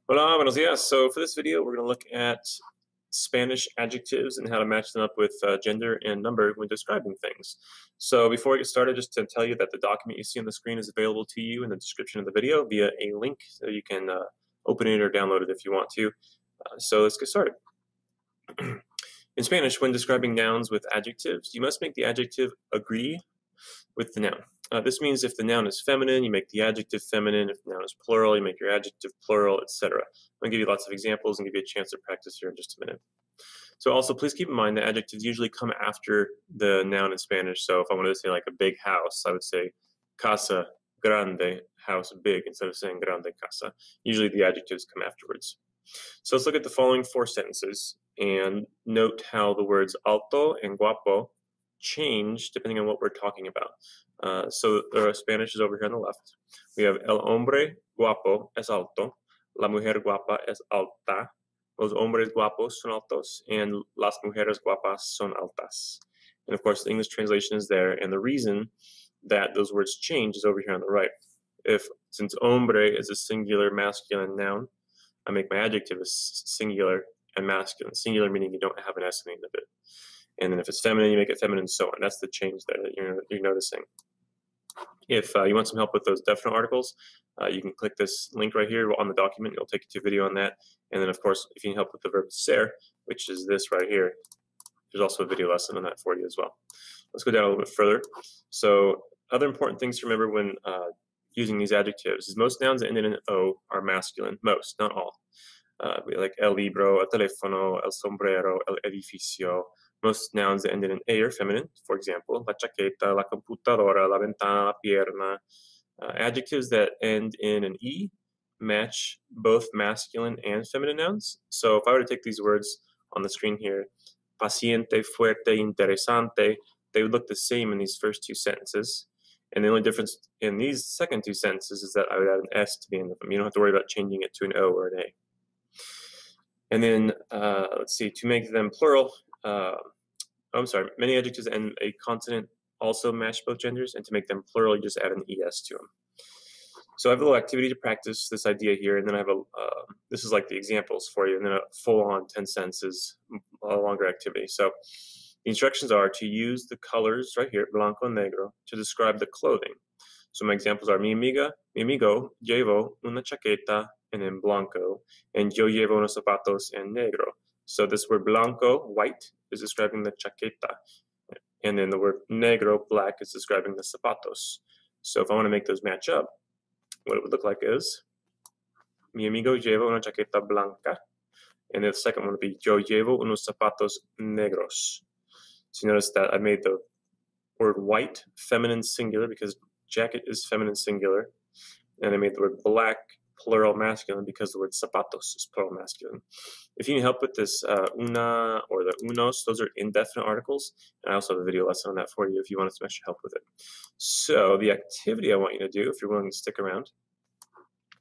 Hola, buenos dias. So for this video, we're going to look at Spanish adjectives and how to match them up with gender and number when describing things. So before we get started, just to tell you that the document you see on the screen is available to you in the description of the video via a link, so you can open it or download it if you want to. So let's get started. In Spanish, when describing nouns with adjectives, you must make the adjective agree with the noun. This means if the noun is feminine, you make the adjective feminine. If the noun is plural, you make your adjective plural, etc. I'm going to give you lots of examples and give you a chance to practice here in just a minute. So also, please keep in mind that adjectives usually come after the noun in Spanish. So if I wanted to say like a big house, I would say casa grande, house big, instead of saying grande casa. Usually the adjectives come afterwards. So let's look at the following 4 sentences and note how the words alto and guapo change depending on what we're talking about. So the Spanish is over here on the left. We have el hombre guapo es alto, la mujer guapa es alta, los hombres guapos son altos, and las mujeres guapas son altas. And of course, the English translation is there, and the reason that those words change is over here on the right. Since hombre is a singular masculine noun, I make my adjective a singular and masculine. Singular meaning you don't have an S in the end of it. And then if it's feminine, you make it feminine, and so on. That's the change that you're noticing. If you want some help with those definite articles, you can click this link right here on the document. It'll take you to a video on that. And then, of course, if you need help with the verb ser, which is this right here, there's also a video lesson on that for you as well. Let's go down a little bit further. So other important things to remember when using these adjectives is most nouns that end in an O are masculine. Most, not all. Like el libro, el teléfono, el sombrero, el edificio. Most nouns that end in an A are feminine. For example, la chaqueta, la computadora, la ventana, la pierna. Adjectives that end in an E match both masculine and feminine nouns. So if I were to take these words on the screen here, paciente, fuerte, interesante, they would look the same in these first 2 sentences. And the only difference in these second 2 sentences is that I would add an S to the end of them. You don't have to worry about changing it to an O or an A. And then, let's see, to make them plural, many adjectives end a consonant also match both genders, and to make them plural, you just add an ES to them. So I have a little activity to practice this idea here, and then I have this is like the examples for you, and then a full-on 10 sentences, a longer activity. So the instructions are to use the colors right here, blanco and negro, to describe the clothing. So my examples are mi amigo llevo una chaqueta en blanco, and yo llevo unos zapatos en negro. So this word blanco, white, is describing the chaqueta. And then the word negro, black, is describing the zapatos. So if I want to make those match up, what it would look like is mi amigo lleva una chaqueta blanca. And the second one would be yo llevo unos zapatos negros. So you notice that I made the word white feminine singular because jacket is feminine singular. And I made the word black plural masculine because the word zapatos is plural masculine. If you need help with this una or the unos, those are indefinite articles. And I also have a video lesson on that for you if you want some extra help with it. So the activity I want you to do, if you're willing to stick around,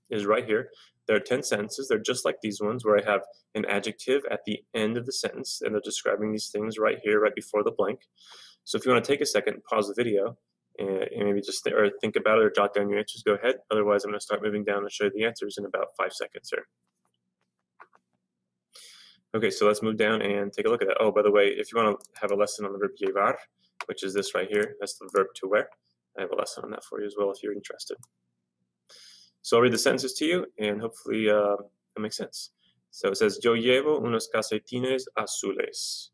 is right here. There are 10 sentences. They're just like these ones where I have an adjective at the end of the sentence, and they're describing these things right here, right before the blank. So if you want to take a second, pause the video, and maybe just think about it or jot down your answers, go ahead. Otherwise, I'm going to start moving down and show you the answers in about 5 seconds here. Okay, so let's move down and take a look at that. Oh, by the way, if you want to have a lesson on the verb llevar, which is this right here, that's the verb to wear, I have a lesson on that for you as well if you're interested. So I'll read the sentences to you, and hopefully it makes sense. So it says, yo llevo unos calcetines azules.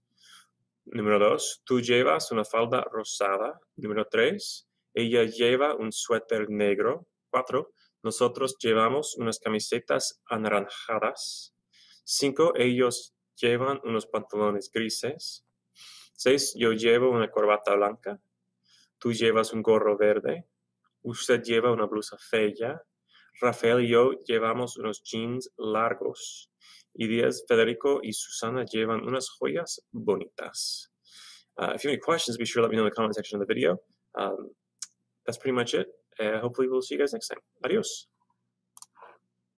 Número 2, tú llevas una falda rosada. Número 3, ella lleva un suéter negro. 4, nosotros llevamos unas camisetas anaranjadas. 5, ellos llevan unos pantalones grises. 6, yo llevo una corbata blanca. Tú llevas un gorro verde. Usted lleva una blusa fea. Rafael y yo llevamos unos jeans largos. Y 10, Federico y Susana llevan unas joyas bonitas. If you have any questions, be sure to let me know in the comment section of the video. That's pretty much it. Hopefully we'll see you guys next time. Adios.